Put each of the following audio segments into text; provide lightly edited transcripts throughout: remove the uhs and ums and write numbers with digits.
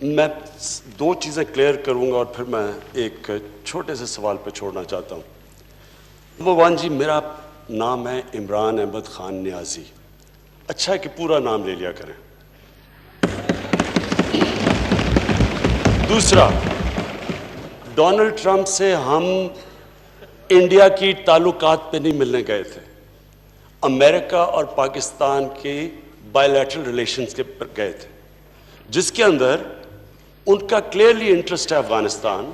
میں دو چیزیں کلیئر کروں گا اور پھر میں ایک چھوٹے سے سوال پہ چھوڑنا چاہتا ہوں. نمبر ون جی، میرا نام ہے عمران احمد خان نیازی. اچھا ہے کہ پورا نام لے لیا کریں. دوسرا، ڈونلڈ ٹرمپ سے ہم انڈیا کی تعلقات پہ نہیں ملنے گئے تھے، امریکہ اور پاکستان کی بائی لیٹرل ریلیشنز کے پر گئے تھے، جس کے اندر ان کا کلیئرلی انٹرسٹ ہے افغانستان.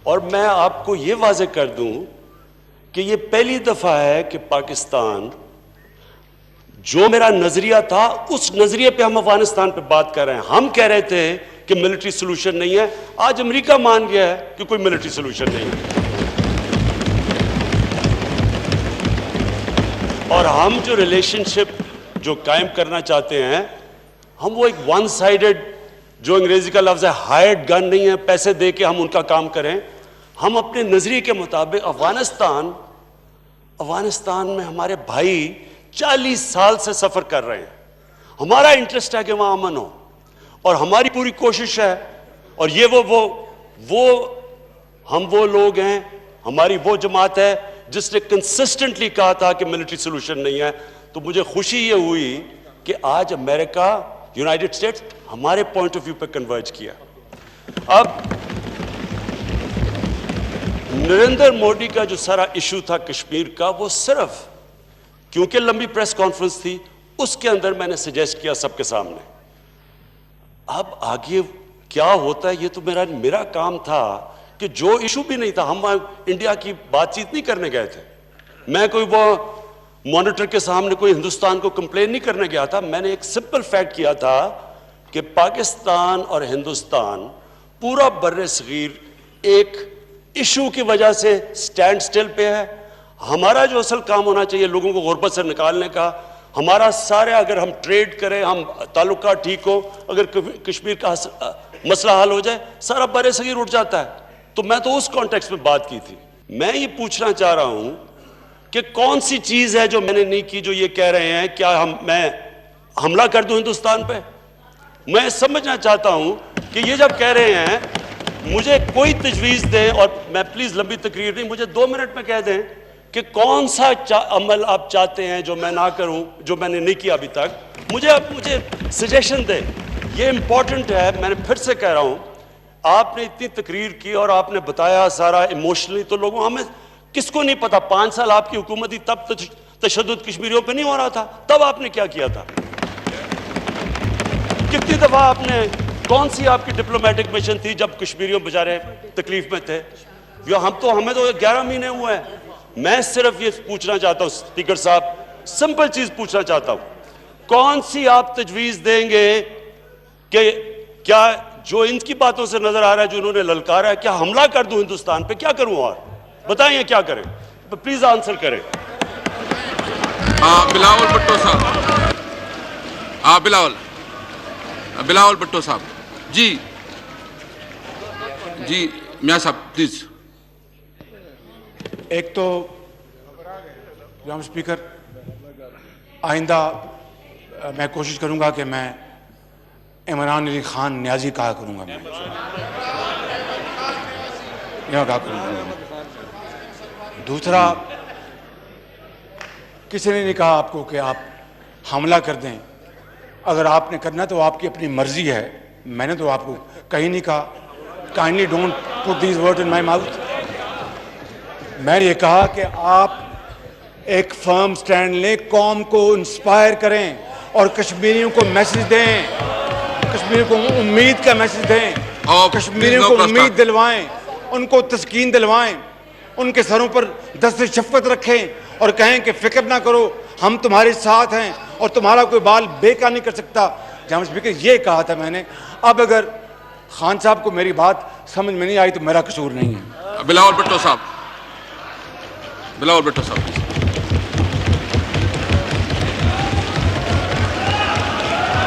اور میں آپ کو یہ واضح کر دوں کہ یہ پہلی دفعہ ہے کہ پاکستان، جو میرا نظریہ تھا اس نظریے پہ ہم افغانستان پہ بات کر رہے ہیں. ہم کہہ رہے تھے کہ ملٹری سولوشن نہیں ہے، آج امریکہ مان گیا ہے کہ کوئی ملٹری سولوشن نہیں ہے. اور ہم جو ریلیشن شپ جو قائم کرنا چاہتے ہیں، ہم وہ ایک ون سائیڈڈ، جو انگریزی کا لفظ ہے ہائرڈ گن نہیں ہے، پیسے دے کے ہم ان کا کام کریں. ہم اپنے نظریے کے مطابق افغانستان میں ہمارے بھائی 40 سال سے سفر کر رہے ہیں. ہمارا انٹرسٹ ہے کہ وہاں امن ہو، اور ہماری پوری کوشش ہے. اور یہ ہم وہ لوگ ہیں، ہماری وہ جماعت ہے جس نے کنسسٹنٹلی کہا تھا کہ ملٹری سولوشن نہیں ہے. تو مجھے خوشی یہ ہوئی کہ آج امریکہ، یونائٹڈ اسٹیٹس ہمارے پوائنٹ آف ویو پہ کنورج کیا. اب نریندر مودی کا جو سارا ایشو تھا کشمیر کا، وہ صرف کیونکہ لمبی پریس کانفرنس تھی، اس کے اندر میں نے سجیسٹ کیا سب کے سامنے. اب آگے کیا ہوتا ہے یہ تو میرا کام تھا کہ جو ایشو بھی نہیں تھا، ہم انڈیا کی بات چیت نہیں کرنے گئے تھے. میں کوئی وہ مانیٹر کے سامنے کوئی ہندوستان کو کمپلین نہیں کرنے گیا تھا. میں نے ایک سمپل فیکٹ کیا تھا کہ پاکستان اور ہندوستان پورا بر صغیر ایک ایشو کی وجہ سے سٹینڈ سٹل پہ ہے. ہمارا جو اصل کام ہونا چاہیے لوگوں کو غربت سے نکالنے کا، ہمارا سارے، اگر ہم ٹریڈ کریں، ہم تعلقات ٹھیک ہو، اگر کشمیر کا مسئلہ حل ہو جائے، سارا بر صغیر اٹھ جاتا ہے. تو میں تو اس کانٹیکس میں بات کی تھی. میں یہ پوچھنا چاہ رہا ہوں کہ کون سی چیز ہے جو میں نے نہیں کی جو یہ کہہ رہے ہیں کیا میں حملہ کر دوں ہندوستان پہ؟ میں سمجھنا چاہتا ہوں کہ یہ جب کہہ رہے ہیں، مجھے کوئی تجویز دیں، اور میں پلیز لمبی تقریر نہیں، مجھے 2 منٹ میں کہہ دیں کہ کون سا عمل آپ چاہتے ہیں جو میں نہ کروں، جو میں نے نہیں کیا ابھی تک. مجھے سجیشن دیں. یہ امپورٹنٹ ہے. میں نے پھر سے کہہ رہا ہوں، آپ نے اتنی تقریر کی اور آپ نے بتایا سارا ایموشنلی، تو لوگوں ہمیں کس کو نہیں پتا 5 سال آپ کی حکومت تھی، تب تشدد کشمیریوں پہ نہیں ہو رہا تھا. تب آپ نے کیا کیا تھا؟ کتنی دفعہ آپ نے، کون سی آپ کی ڈپلومیٹک مشن تھی جب کشمیریوں بیچارے تکلیف میں تھے؟ ہمیں تو 11 مہینے ہوئے ہیں. میں صرف یہ پوچھنا چاہتا ہوں اسپیکر صاحب، سمپل چیز پوچھنا چاہتا ہوں، کون سی آپ تجویز دیں گے کہ کیا جو ان کی باتوں سے نظر آ رہا ہے، جو انہوں نے للکارا ہے، کیا حملہ کر دوں ہندوستان پہ؟ کیا کروں؟ اور بتائیں کیا کریں؟ پلیز آنسر کریں. بلاول بھٹو صاحب، بلاول بھٹو صاحب. جی میاں صاحب پلیز. ایک تو جناب اسپیکر، آئندہ میں کوشش کروں گا کہ میں عمران علی خان نیازی کہا کروں گا. میں کہا کروں گا. دوسرا، کسی نے نہیں کہا آپ کو کہ آپ حملہ کر دیں. اگر آپ نے کرنا تو آپ کی اپنی مرضی ہے. میں نے تو آپ کو کہیں نہیں کہا. Kindly don't put these word in my mouth. میں نے یہ کہا کہ آپ ایک فرم سٹینڈ لیں، قوم کو انسپائر کریں اور کشمیریوں کو میسج دیں، کشمیریوں کو امید کا میسج دیں، کشمیریوں کو امید دلوائیں، ان کو تسکین دلوائیں، ان کے سروں پر دست شفقت رکھیں اور کہیں کہ فکر نہ کرو، ہم تمہارے ساتھ ہیں اور تمہارا کوئی بال بیکار نہیں کر سکتا. جناب اسپیکر، یہ کہا تھا میں نے. اب اگر خان صاحب کو میری بات سمجھ میں نہیں آئی تو میرا قصور نہیں ہے. بلاول بھٹو صاحب.